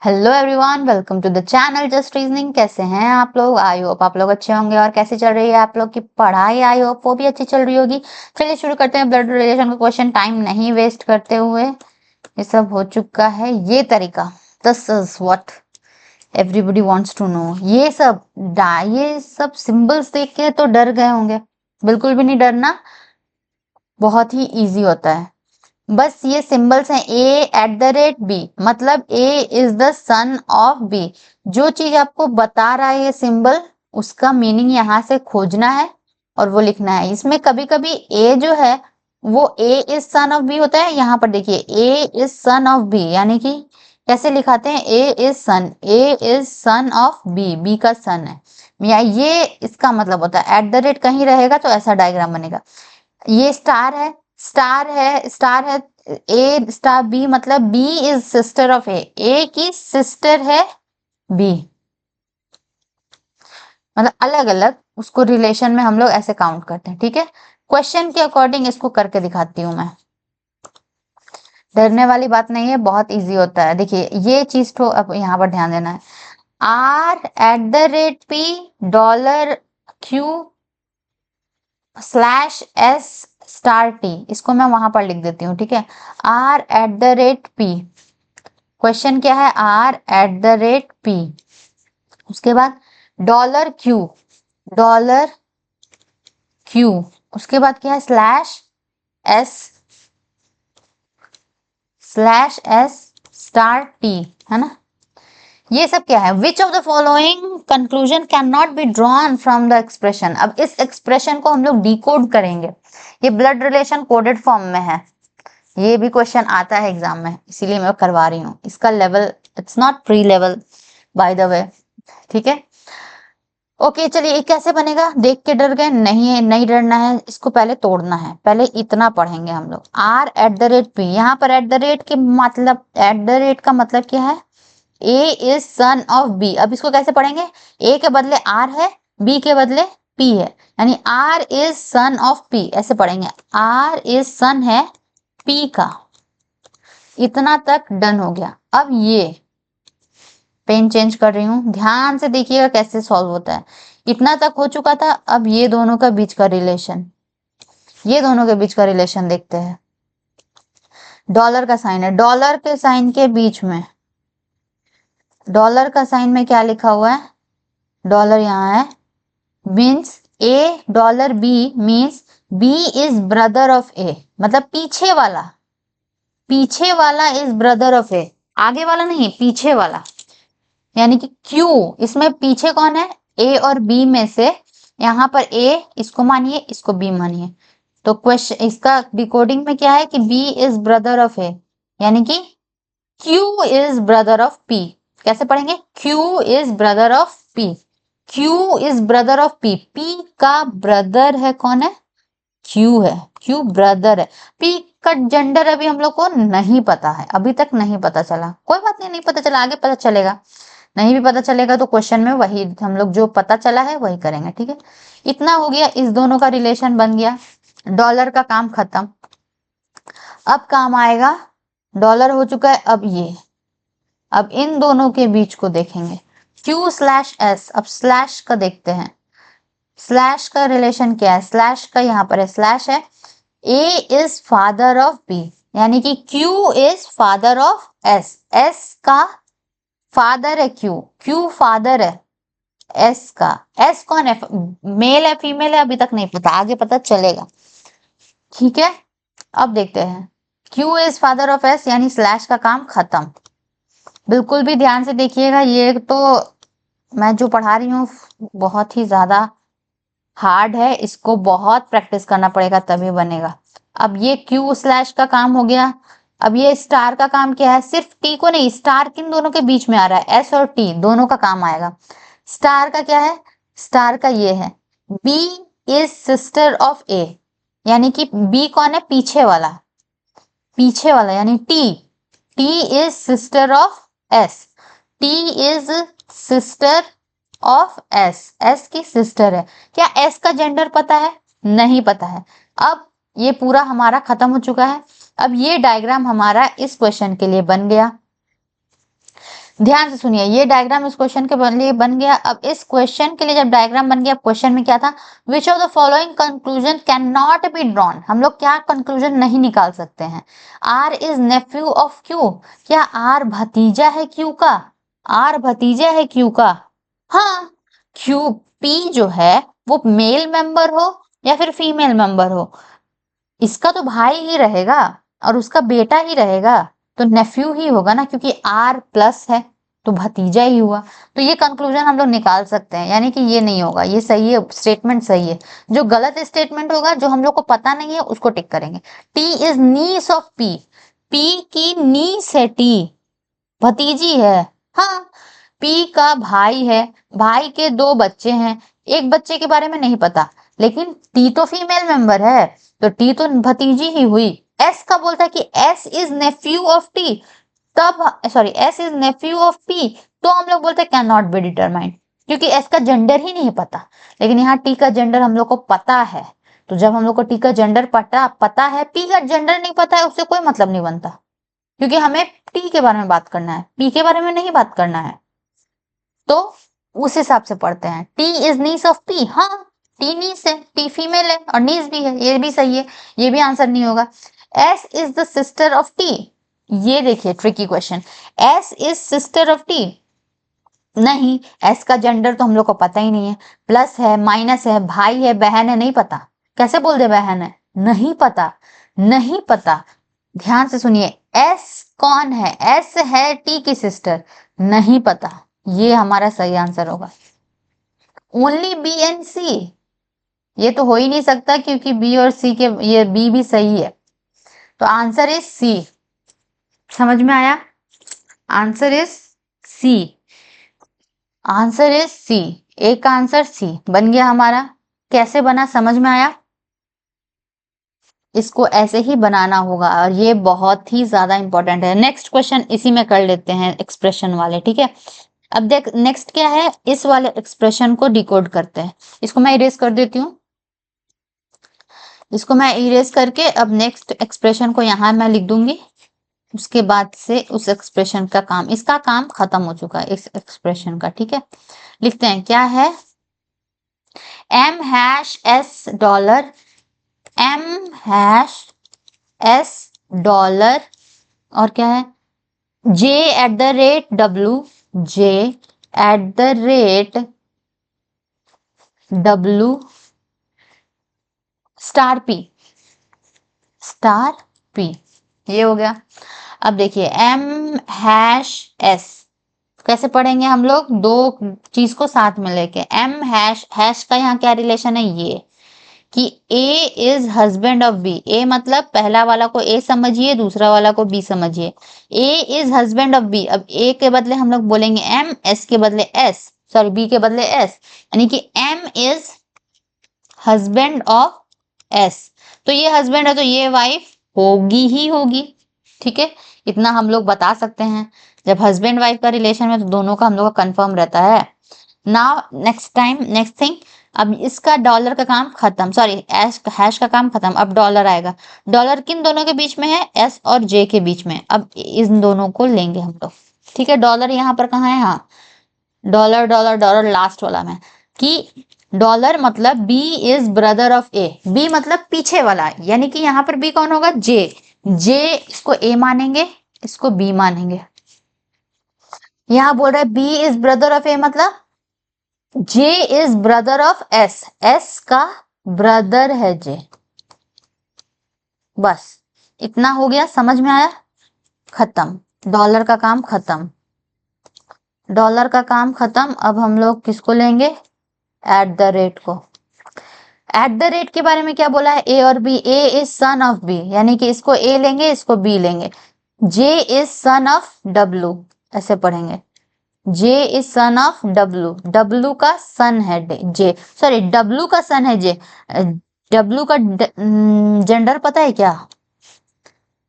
Hello everyone, welcome to the channel just reasoning. कैसे हैं आप लोग? आई होप आप लोग अच्छे होंगे। और कैसे चल रही है आप लोग की पढ़ाई? आई होप वो भी अच्छी चल रही होगी। चलिए शुरू करते हैं ब्लड रिलेशन का क्वेश्चन, टाइम नहीं वेस्ट करते हुए। ये सब हो चुका है, ये तरीका, this is what everybody wants to know. ये सब सिंबल्स देख के तो डर गए होंगे। बिल्कुल भी नहीं डरना, बहुत ही इजी होता है। बस ये सिंबल्स हैं, A at the rate B, मतलब A is the son of B. जो चीज आपको बता रहा है ये सिंबल, उसका मीनिंग यहाँ से खोजना है और वो लिखना है। इसमें कभी कभी ए जो है वो A is son of B होता है। यहाँ पर देखिए A is son of B, यानी कि कैसे लिखाते हैं? A is son of B, B का सन है, या ये इसका मतलब होता है। एट द रेट कहीं रहेगा तो ऐसा डायग्राम बनेगा। ये स्टार है, ए स्टार बी, मतलब बी इज सिस्टर ऑफ ए की सिस्टर है बी। मतलब अलग अलग उसको रिलेशन में हम लोग ऐसे काउंट करते हैं, ठीक है। क्वेश्चन के अकॉर्डिंग इसको करके दिखाती हूं मैं। डरने वाली बात नहीं है, बहुत इजी होता है। देखिए ये चीज तो अब यहाँ पर ध्यान देना है। R at the rate P dollar Q slash S star T, इसको मैं वहां पर लिख देती हूँ, ठीक है। R at the rate P, question क्या है? R at the rate P. उसके बाद डॉलर क्यू, उसके बाद क्या है? स्लैश एस स्टार टी, है ना। ये सब क्या है? विच of the following conclusion can not be drawn from the expression. अब इस एक्सप्रेशन को हम लोग डिकोड करेंगे। ये ब्लड रिलेशन कोडेड फॉर्म में है, ये भी क्वेश्चन आता है एग्जाम में, इसीलिए मैं करवा रही हूँ। इसका level it's not pre level by the way, ठीक है। ओके चलिए, ये कैसे बनेगा? देख के डर गए? नहीं डरना है, इसको पहले तोड़ना है। पहले इतना पढ़ेंगे हम लोग। R at the rate P, यहाँ पर एट द रेट के मतलब, एट द रेट का मतलब क्या है? A is son of B. अब इसको कैसे पढ़ेंगे? ए के बदले आर है, बी के बदले पी है, यानी R is son of P, ऐसे पढ़ेंगे। आर इज सन है पी का। इतना तक डन हो गया। अब ये पेन चेंज कर रही हूँ, ध्यान से देखिएगा कैसे सॉल्व होता है। इतना तक हो चुका था। अब ये दोनों का बीच का रिलेशन, ये दोनों के बीच का रिलेशन देखते हैं। डॉलर का साइन है, डॉलर के साइन के बीच में, डॉलर का साइन में क्या लिखा हुआ है? डॉलर यहाँ है, means A dollar B, means B is brother of A, मतलब पीछे वाला इज ब्रदर ऑफ ए, आगे वाला नहीं, पीछे वाला। यानी कि क्यू, इसमें पीछे कौन है? ए और बी में से यहाँ पर ए इसको मानिए, इसको बी मानिए। तो क्वेश्चन इसका डिकोडिंग में क्या है कि B is brother of A, यानी कि Q is brother of P. कैसे पढ़ेंगे? Q is brother of P, Q is brother of P. P का ब्रदर है कौन है? क्यू है, क्यू ब्रदर है। पी का जेंडर अभी हम लोग को नहीं पता है, अभी तक नहीं पता चला। कोई बात नहीं, नहीं पता चला, आगे पता चलेगा। नहीं भी पता चलेगा तो क्वेश्चन में वही हम लोग जो पता चला है वही करेंगे, ठीक है। इतना हो गया, इस दोनों का रिलेशन बन गया। डॉलर का काम खत्म। अब काम आएगा, डॉलर हो चुका है, अब इन दोनों के बीच को देखेंगे, क्यू स्लैश एस। अब स्लैश का देखते हैं, स्लैश का रिलेशन क्या है? स्लैश का यहाँ पर है, स्लैश है A is father of B, यानी कि Q is father of S. S का फादर है क्यू, क्यू फादर है एस का। एस कौन है? मेल है फीमेल है अभी तक नहीं पता, आगे पता चलेगा, ठीक है। अब देखते हैं, Q is father of S, यानी स्लैश का काम खत्म। बिल्कुल भी ध्यान से देखिएगा, ये तो मैं जो पढ़ा रही हूँ बहुत ही ज्यादा हार्ड है, इसको बहुत प्रैक्टिस करना पड़ेगा तभी बनेगा। अब ये क्यू स्लैश का काम हो गया। अब ये स्टार का काम क्या है? सिर्फ टी को नहीं, स्टार किन दोनों के बीच में आ रहा है? एस और टी दोनों का काम आएगा। स्टार का क्या है? स्टार का ये है, B is sister of A, यानी कि बी कौन है? पीछे वाला यानी T is sister of S, T is sister of S, S की सिस्टर है। क्या एस का जेंडर पता है? नहीं पता है। अब ये पूरा हमारा खत्म हो चुका है। अब ये डायग्राम हमारा इस क्वेश्चन के लिए बन गया। ध्यान से सुनिए, ये डायग्राम इस क्वेश्चन के लिए बन गया। अब इस क्वेश्चन के लिए जब डायग्राम बन गया, क्वेश्चन में क्या था, which of the following conclusion can not be drawn, हम लोग क्या कंक्लूजन नहीं निकाल सकते हैं। R is nephew of Q, क्या आर भतीजा है क्यू का, आर भतीजा है क्यू का, हाँ। क्यू पी जो है वो मेल मेंबर हो या फिर फीमेल मेंबर हो, इसका तो भाई ही रहेगा और उसका बेटा ही रहेगा, तो नेफ्यू ही होगा ना, क्योंकि आर प्लस है तो भतीजा ही हुआ। तो ये कंक्लूजन हम लोग निकाल सकते हैं, यानी कि ये नहीं होगा, ये सही है, स्टेटमेंट सही है। जो गलत स्टेटमेंट होगा, जो हम लोग को पता नहीं है, उसको टिक करेंगे। T is niece of P, P की नीस है टी, भतीजी है, हाँ। पी का भाई है, भाई के 2 बच्चे हैं, एक बच्चे के बारे में नहीं पता, लेकिन टी तो फीमेल मेंबर है, तो टी तो भतीजी ही हुई। एस का बोलता है कि S is nephew of T, तब sorry S is nephew of P, तो हम लोग बोलते हैं कैन नॉट बी डिटरमाइंड, क्योंकि एस का जेंडर ही नहीं पता। लेकिन यहाँ टी का जेंडर हम लोग को पता है, तो जब हम लोग को टी का जेंडर पता है, पी का जेंडर नहीं पता है, उससे कोई मतलब नहीं बनता, क्योंकि हमें टी के बारे में बात करना है, पी के बारे में नहीं बात करना है। तो उस हिसाब से पढ़ते हैं। T is niece of P, हाँ, टी नीस है, टी फीमेल है और नीस भी है, ये भी सही है, ये भी आंसर नहीं होगा। S is the sister of T, ये देखिए tricky question, S is sister of T, नहीं, एस का जेंडर तो हम लोग को पता ही नहीं है, प्लस है माइनस है, भाई है बहन है, नहीं पता, कैसे बोल दे बहन है, नहीं पता, नहीं पता। ध्यान से सुनिए, एस कौन है, एस है टी की सिस्टर, नहीं पता, ये हमारा सही आंसर होगा। ओनली बी एंड सी, ये तो हो ही नहीं सकता, क्योंकि बी और सी के, ये बी भी सही है, तो आंसर इज सी। समझ में आया, answer is C, answer is C, एक का आंसर सी बन गया हमारा। कैसे बना, समझ में आया, इसको ऐसे ही बनाना होगा, और ये बहुत ही ज्यादा इंपॉर्टेंट है। नेक्स्ट क्वेश्चन इसी में कर लेते हैं, एक्सप्रेशन वाले, ठीक है। अब देख नेक्स्ट क्या है, इस वाले एक्सप्रेशन को डिकोड करते हैं। इसको मैं इरेज कर देती हूँ, इसको मैं इरेज करके अब नेक्स्ट एक्सप्रेशन को यहाँ मैं लिख दूंगी। उसके बाद से उस एक्सप्रेशन का काम, इसका काम खत्म हो चुका है इस एक्सप्रेशन का, ठीक है। लिखते हैं, क्या है, M hash S dollar, M hash S dollar, और क्या है, J at the rate W, J at the rate W star P, star P, ये हो गया। अब देखिए एम हैश एस, कैसे पढ़ेंगे हम लोग, दो चीज को साथ में लेके, एम हैश, हैश का यहाँ क्या रिलेशन है, ये कि A is husband of B, ए मतलब पहला वाला को ए समझिए, दूसरा वाला को बी समझिए, ए इज हस्बैंड ऑफ बी। अब ए के बदले हम लोग बोलेंगे एम, एस के बदले एस, सॉरी बी के बदले एस, यानी कि M is husband of S, तो ये हस्बैंड है तो ये वाइफ होगी ही होगी, ठीक है, इतना हम लोग बता सकते हैं। जब हस्बैंड वाइफ का रिलेशन में, तो दोनों का हम लोग का कंफर्म रहता है। Now next time, next thing, अब इसका डॉलर का काम खत्म, सॉरी हैश का काम खत्म, अब डॉलर आएगा। डॉलर किन दोनों के बीच में है, एस और जे के बीच में, अब इन दोनों को लेंगे हम लोग, ठीक है। डॉलर यहाँ पर कहाँ है, हाँ, डॉलर डॉलर डॉलर लास्ट वाला में, कि डॉलर मतलब B is brother of A, B मतलब पीछे वाला, यानी कि यहाँ पर बी कौन होगा, जे, जे इसको ए मानेंगे, इसको बी मानेंगे। यहाँ बोल रहा है B is brother of A, मतलब J is brother of S, S का ब्रदर है जे, बस इतना हो गया, समझ में आया, खत्म, डॉलर का काम खत्म, डॉलर का काम खत्म। अब हम लोग किसको लेंगे, एट द रेट को। एट द रेट के बारे में क्या बोला है, ए और B, A is son of B, यानी कि इसको ए लेंगे, इसको बी लेंगे। J is son of W, ऐसे पढ़ेंगे, J is son of W, W का सन है जे, सॉरी डब्लू का सन है जे। डब्लू का जेंडर पता है क्या,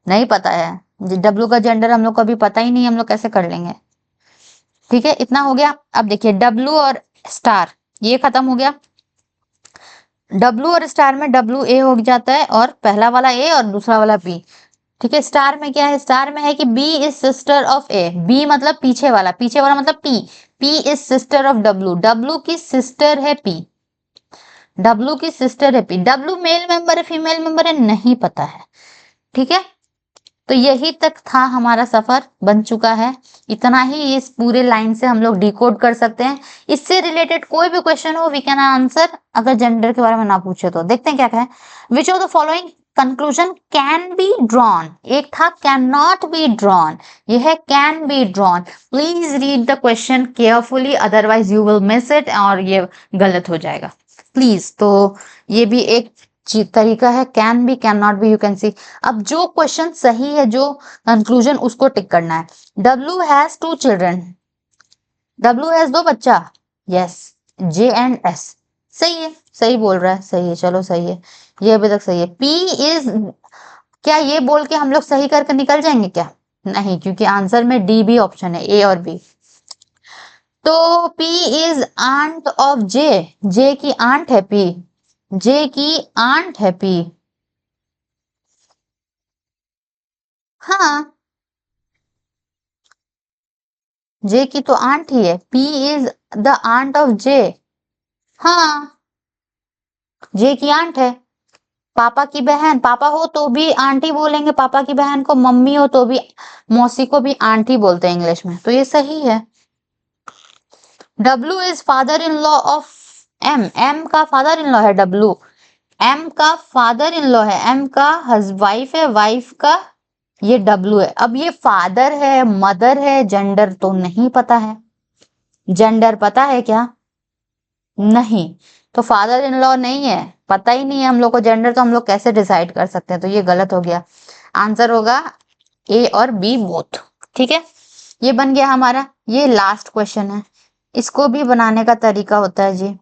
नहीं पता है, डब्लू का जेंडर हम लोग को अभी पता ही नहीं, हम लोग कैसे कर लेंगे, ठीक है, इतना हो गया। अब देखिए डब्लू और स्टार, ये खत्म हो गया, डब्लू और स्टार में डब्लू ए हो जाता है, और पहला वाला ए और दूसरा वाला बी, ठीक है, स्टार में क्या है, स्टार में है कि B is sister of A, B मतलब पीछे वाला मतलब P, P is sister of W, W की सिस्टर है पी, डब्ल्यू की सिस्टर है पी, डब्ल्यू मेल मेंबर है फीमेल मेंबर है नहीं पता है। ठीक है, तो यही तक था हमारा सफर बन चुका है, इतना ही इस पूरे लाइन से हम लोग डिकोड कर सकते हैं। इससे रिलेटेड कोई भी क्वेश्चन हो वी कैन आंसर, अगर जेंडर के बारे में ना पूछे तो। देखते हैं क्या क्या है। विच of the following conclusion can be drawn, एक था कैन नॉट बी ड्रॉन, यह है can be drawn. Please read the question carefully otherwise you will miss it और ये गलत हो जाएगा प्लीज। तो ये भी एक तरीका है, can be can not B, you can see. अब जो क्वेश्चन सही है, जो कंक्लूजन, उसको टिक करना है। W has 2 children, W has 2 बच्चा, यस, जे एंड एस, सही है, सही बोल रहा है, सही है, चलो सही है, ये अभी तक सही है। पी इज, क्या ये बोल के हम लोग सही करके निकल जाएंगे क्या, नहीं, क्योंकि आंसर में डी बी ऑप्शन है, ए और बी। तो पी इज आंट ऑफ जे, जे की आंट है पी, जे की आंट है पी, हाँ, जे की तो आंट ही है, P is the aunt of J, हाँ, जे की आंट है। पापा की बहन, पापा हो तो भी आंटी बोलेंगे पापा की बहन को, मम्मी हो तो भी, मौसी को भी आंटी बोलते हैं इंग्लिश में, तो ये सही है। W is father in law of M, M का फादर इन लॉ है डब्ल्यू, एम का फादर इन लॉ है, एम का वाइफ है, वाइफ का ये डब्ल्यू है। अब ये फादर है, मदर है, जेंडर तो नहीं पता है, जेंडर पता है क्या, नहीं, तो फादर इन लॉ नहीं है, पता ही नहीं है हम लोग को जेंडर, तो हम लोग कैसे डिसाइड कर सकते हैं, तो ये गलत हो गया। आंसर होगा ए और बी बोथ। ठीक है, ये बन गया हमारा। ये लास्ट क्वेश्चन है, इसको भी बनाने का तरीका होता है जी,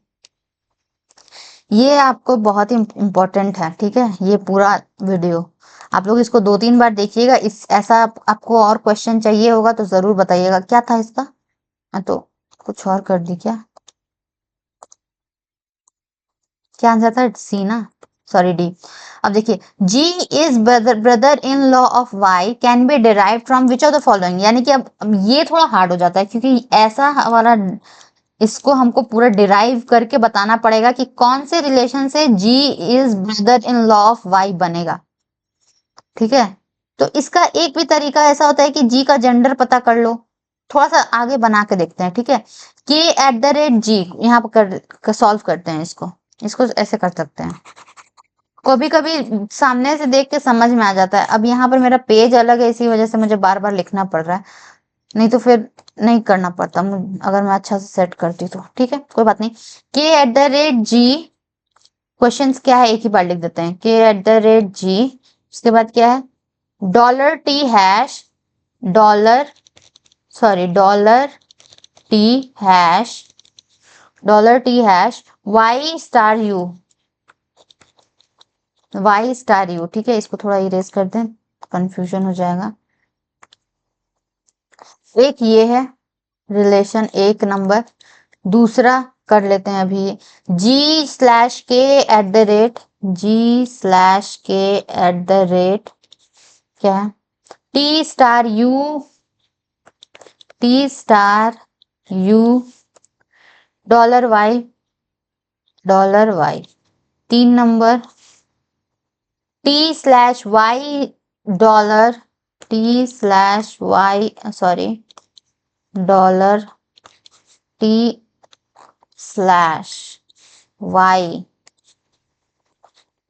ये आपको बहुत ही इम्पोर्टेंट है। ठीक है, ये पूरा वीडियो आप लोग इसको 2-3 बार देखिएगा। इस ऐसा आपको और क्वेश्चन चाहिए होगा तो जरूर बताइएगा। क्या था इसका, तो कुछ और कर दी क्या, क्या आंसर था, सी ना, सॉरी डी। अब देखिए, G is brother in law of Y can be derive from which of the following, यानी कि अब ये थोड़ा हार्ड हो जाता है, क्योंकि ऐसा वाला इसको हमको पूरा डिराइव करके बताना पड़ेगा कि कौन से रिलेशन से G is brother in law of Y बनेगा। ठीक है, तो इसका एक भी तरीका ऐसा होता है कि जी का जेंडर पता कर लो, थोड़ा सा आगे बना के देखते हैं। ठीक है, के एट द रेट जी, यहाँ पर सॉल्व करते हैं इसको, इसको ऐसे कर सकते हैं। कभी कभी सामने से देख के समझ में आ जाता है। अब यहाँ पर मेरा पेज अलग है, इसी वजह से मुझे बार बार लिखना पड़ रहा है, नहीं तो फिर नहीं करना पड़ता अगर मैं अच्छा से सेट करती तो। ठीक है, कोई बात नहीं। K at the rate G, question क्या है एक ही बार लिख देते हैं, के एट द रेट जी, उसके बाद क्या है, dollar T hash, dollar dollar T hash, dollar T hash Y star U, Y star U. ठीक है, इसको थोड़ा इरेज कर दें, कंफ्यूजन हो जाएगा। एक ये है रिलेशन, एक नंबर, दूसरा कर लेते हैं अभी, G slash K at the rate, G slash K at the rate क्या है, T star U, T star U, dollar Y, dollar Y. 3 number, T slash Y dollar, T slash Y sorry dollar T slash Y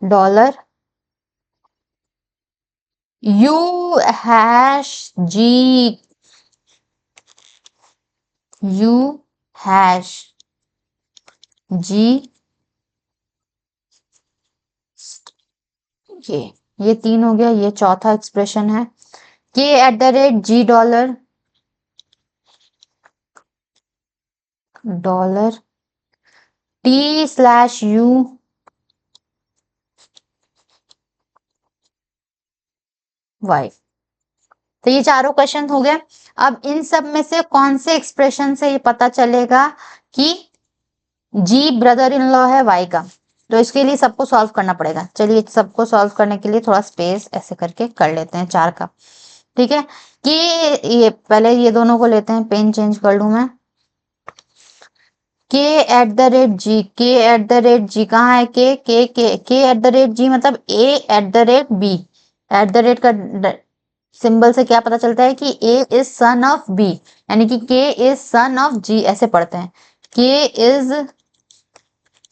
dollar U hash G, U hash G, ये 3 हो गया। ये चौथा expression है, K at the rate G dollar, dollar T slash U Y. तो ये चारों question हो गए। अब इन सब में से कौन से एक्सप्रेशन से ये पता चलेगा कि जी ब्रदर इन लॉ है वाई का, तो इसके लिए सबको सॉल्व करना पड़ेगा। चलिए सबको सॉल्व करने के लिए थोड़ा स्पेस ऐसे करके कर लेते हैं 4 का, ठीक है। कि ये पहले ये दोनों को लेते हैं, पेन चेंज कर लूं मैं। के एट द रेट जी, के एट द रेट जी कहाँ है? K at the rate G मतलब A at the rate B. At the rate का सिंबल से क्या पता चलता है कि A is son of B, यानी कि के इज सन ऑफ जी, ऐसे पढ़ते हैं। के is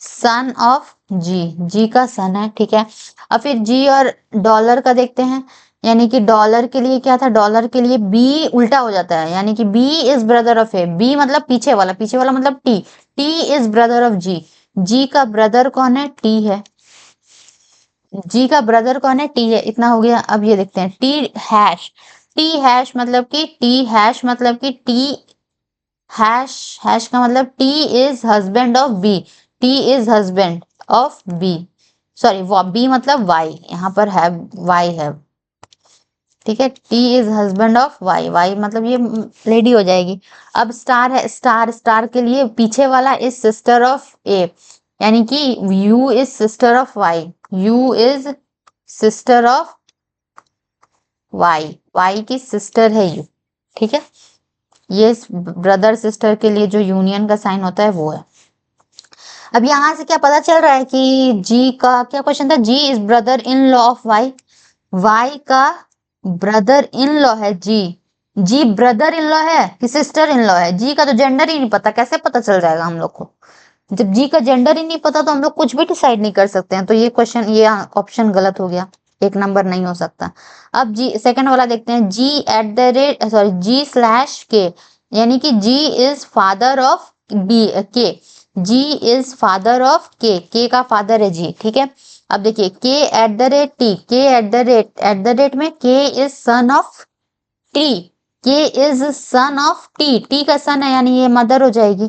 son of G, G का सन है, ठीक है। अब फिर जी और डॉलर का देखते हैं, यानी कि डॉलर के लिए क्या था? डॉलर के लिए बी उल्टा हो जाता है, यानी कि B is brother of A. B मतलब पीछे वाला, पीछे वाला मतलब T. T is brother of G. G का ब्रदर कौन है? टी है। जी का ब्रदर कौन है? टी है। इतना हो गया। अब ये देखते हैं टी हैश। टी हैश मतलब कि टी हैश मतलब कि टी हैश, हैश का मतलब T is husband of B. T is husband of B, sorry B मतलब वाई, यहाँ पर है वाई है, ठीक है। T is husband of Y, Y मतलब ये लेडी हो जाएगी। अब स्टार है, स्टार, स्टार के लिए पीछे वाला इज सिस्टर ऑफ ए, यानी कि U is sister of Y. U is sister of Y, Y की सिस्टर है यू, ठीक है। ये ब्रदर सिस्टर के लिए जो यूनियन का साइन होता है वो है। अब यहां से क्या पता चल रहा है कि जी का क्या क्वेश्चन था? G is brother in law of Y. Y का ब्रदर इन लॉ है G. Ji brother in law है कि सिस्टर इन लॉ है? जी का तो जेंडर ही नहीं पता, कैसे पता चल जाएगा हम लोग को? जब जी का जेंडर ही नहीं पता तो हम लोग कुछ भी डिसाइड नहीं कर सकते हैं। तो ये क्वेश्चन, ये ऑप्शन गलत हो गया, 1 नंबर नहीं हो सकता। अब जी सेकंड वाला देखते हैं। G at the rate, sorry G slash K, यानी कि G is father of B K. G is father of के का फादर है जी, ठीक है। अब देखिए के एट द रेट टी, के एट द रेट में के इज सन ऑफ टी। के is son of T, T का सन है यानी ये मदर हो जाएगी।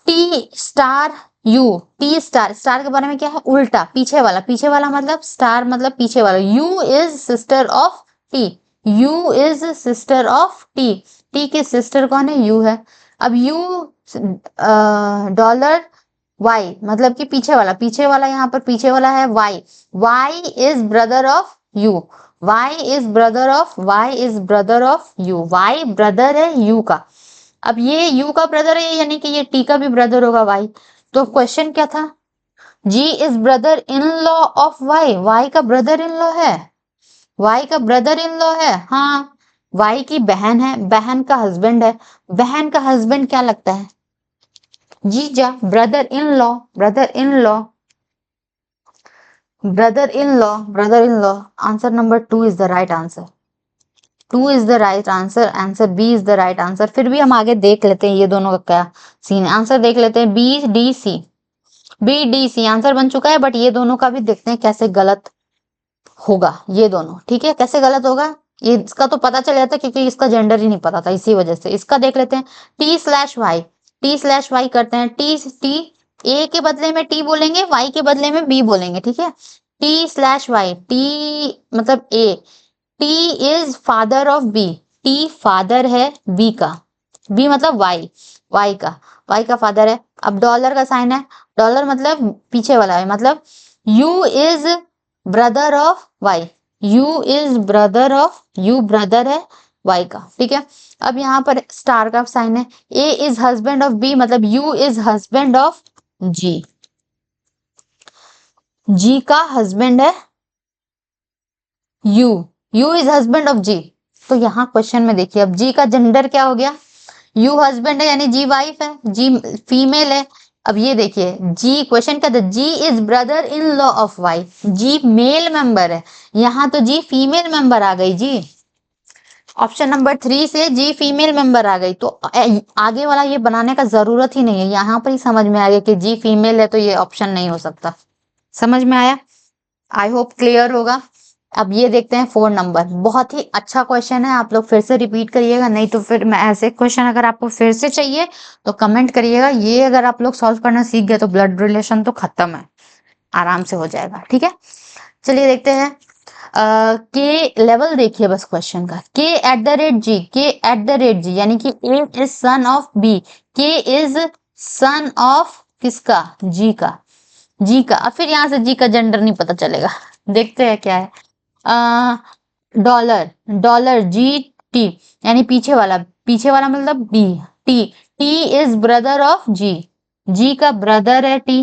T star U, T star, star के बारे में क्या है? उल्टा, पीछे वाला, पीछे वाला मतलब स्टार मतलब पीछे वाला। You is sister of T, you is sister of T. T की सिस्टर कौन है? यू है। अब यू डॉलर वाई मतलब कि पीछे वाला, पीछे वाला यहाँ पर पीछे वाला है Y. Y is brother of U, Y is brother of, Y is brother of U, Y brother है यू का। अब ये यू का ब्रदर है यानी कि ये टी का भी ब्रदर होगा वाई। तो क्वेश्चन क्या था? G is brother in law of Y, Y का ब्रदर इन लॉ है, वाई का ब्रदर इन लॉ है, हाँ। वाई की बहन है, बहन का हस्बैंड है। बहन का हस्बैंड क्या लगता है? जीजा, brother in law, brother in law, brother in law, brother in law. Answer number 2 is the right answer. 2 is the right answer, answer B is the right answer. फिर भी हम आगे देख लेते हैं ये दोनों का क्या सीन है। आंसर देख लेते हैं B D C, B D C answer बन चुका है। बट ये दोनों का भी देखते हैं कैसे गलत होगा ये दोनों, ठीक है। कैसे गलत होगा ये इसका तो पता चल जाता है क्योंकि इसका जेंडर ही नहीं पता था, इसी वजह से। इसका देख लेते हैं T slash Y, T slash Y करते हैं। टी टी ए के बदले में टी बोलेंगे, वाई के बदले में बी बोलेंगे, ठीक है। टी स्लैश वाई, टी मतलब A, T is father of B, T father है बी का, बी मतलब वाई, वाई का, वाई का फादर है। अब डॉलर का साइन है, डॉलर मतलब पीछे वाला है, मतलब U is brother of Y, U is brother of, U brother है वाई का, ठीक है। अब यहाँ पर स्टार का साइन है। A is husband of B मतलब U is husband of G, G का हस्बैंड है U, U is husband of G. तो यहाँ क्वेश्चन में देखिए अब जी का जेंडर क्या हो गया? यू हस्बैंड है यानी जी वाइफ है, जी फीमेल है। अब ये देखिए जी, क्वेश्चन क्या था? G is brother in law of Y, G male member है, यहाँ तो जी फीमेल मेंबर आ गई जी। ऑप्शन नंबर 3 से जी फीमेल मेंबर आ गई, तो आगे वाला ये बनाने का जरूरत ही नहीं है, यहाँ पर ही समझ में आ गया कि जी फीमेल है तो ये ऑप्शन नहीं हो सकता। समझ में आया? आई होप क्लियर होगा। अब ये देखते हैं 4 नंबर, बहुत ही अच्छा क्वेश्चन है, आप लोग फिर से रिपीट करिएगा, नहीं तो फिर मैं ऐसे क्वेश्चन अगर आपको फिर से चाहिए तो कमेंट करिएगा। ये अगर आप लोग सॉल्व करना सीख गए तो ब्लड रिलेशन तो खत्म है, आराम से हो जाएगा, ठीक है। चलिए देखते हैं के लेवल देखिए बस क्वेश्चन का। के एट द रेट जी, के एट द रेट जी यानी कि A is son of B, के इज सन ऑफ किसका? जी का। जी का, अब फिर यहाँ से जी का जेंडर नहीं पता चलेगा। देखते हैं क्या है। डॉलर, डॉलर जी टी, यानी पीछे वाला मतलब B, T, T is brother of G, G का ब्रदर है टी,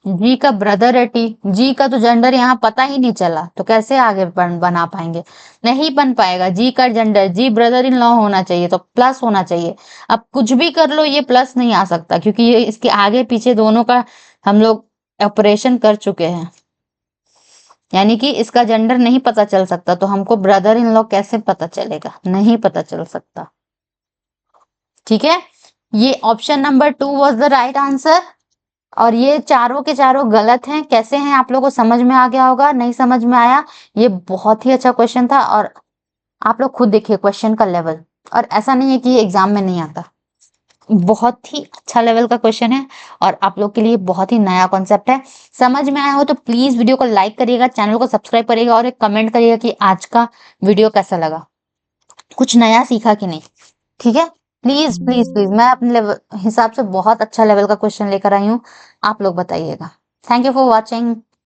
जी का ब्रदर है टी, जी का तो जेंडर यहाँ पता ही नहीं चला, तो कैसे आगे बना पाएंगे, नहीं बन पाएगा। जी का gender, G brother in law होना चाहिए, तो प्लस होना चाहिए। अब कुछ भी कर लो ये प्लस नहीं आ सकता, क्योंकि ये इसके आगे पीछे दोनों का हम लोग ऑपरेशन कर चुके हैं, यानी कि इसका जेंडर नहीं पता चल सकता, तो हमको ब्रदर इन लॉ कैसे पता चलेगा, नहीं पता चल सकता। ठीक है, ये option number 2 was the right answer, और ये चारों के चारों गलत हैं। कैसे हैं आप लोगों को समझ में आ गया होगा, नहीं समझ में आया, ये बहुत ही अच्छा क्वेश्चन था, और आप लोग खुद देखिए क्वेश्चन का लेवल, और ऐसा नहीं है कि ये एग्जाम में नहीं आता, बहुत ही अच्छा लेवल का क्वेश्चन है, और आप लोग के लिए बहुत ही नया कॉन्सेप्ट है। समझ में आया हो तो प्लीज वीडियो को लाइक करिएगा, चैनल को सब्सक्राइब करिएगा, और एक कमेंट करिएगा कि आज का वीडियो कैसा लगा, कुछ नया सीखा कि नहीं। ठीक है, प्लीज प्लीज प्लीज, मैं अपने लेवल हिसाब से बहुत अच्छा लेवल का क्वेश्चन लेकर आई हूँ, आप लोग बताइएगा। Thank you for watching.